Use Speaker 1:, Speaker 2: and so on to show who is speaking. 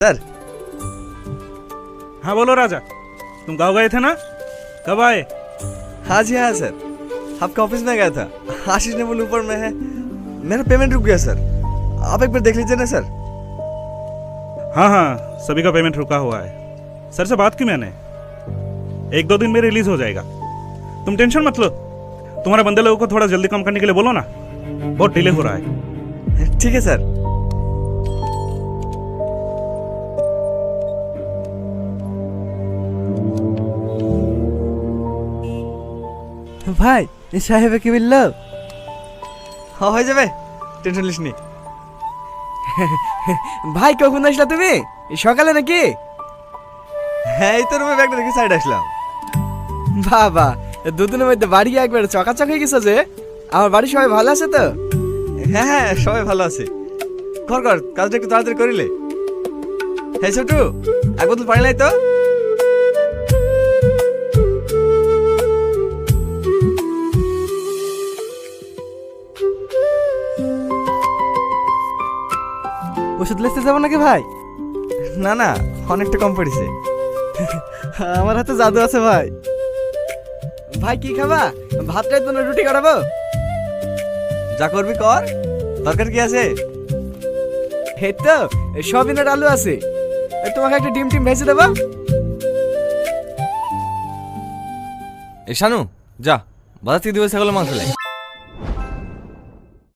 Speaker 1: Sir.
Speaker 2: हाँ बोलो राजा, तुम गाँव गए थे ना, कब आए?
Speaker 1: हाँ जी हाँ सर, आपका ऑफिस में गया था। आशीष ने बोला ऊपर में है, मेरा पेमेंट रुक गया सर, आप एक बार देख लीजिए ना सर।
Speaker 2: हाँ हाँ, सभी का पेमेंट रुका हुआ है। सर से बात की मैंने, 1-2 दिन में रिलीज हो जाएगा, तुम टेंशन मत लो। तुम्हारे बंदे लोगों को थोड़ा जल्दी काम करने के लिए बोलो ना, बहुत डिले हो रहा है।
Speaker 1: ठीक है सर।
Speaker 3: ভাই সাহেবে কি বললো?
Speaker 1: হ্যাঁ হয়ে যাবে, টেনশন লিস নি।
Speaker 3: ভাই কখন আসলা তুমি? সকালে নাকি?
Speaker 1: হ্যাঁ এই তো রুমে ব্যাগটা রেখে সাইড আসলাম।
Speaker 3: বাবা, দুদিনের মধ্যে বাড়ি একবার চকাচক হয়ে গেছে যে। আমার বাড়ির সবাই ভালো আছে তো?
Speaker 1: হ্যাঁ হ্যাঁ সবাই ভালো আছে। কর কর, কাজটা একটু তাড়াতাড়ি করিলে। হ্যাঁ ছোটু, এক বোতল পানি নাই তো?
Speaker 3: ওষুধ লেসতে যাবো নাকি ভাই?
Speaker 1: না না, অনেকটা কম পড়েছে।
Speaker 3: আমার হাতে জাদু আছে ভাই। ভাই কি খাবা? ভাতটাই তো না রুটি কাটাবো?
Speaker 1: যা করবি কর, দরকার কি আছে?
Speaker 3: এই তো সবিনের আলু আছে, তোমাকে একটা ডিম টিম ভেজে দেবো।
Speaker 1: এ শানু, যা বাজার থেকে দিবস ছাগলের মাংস লাই।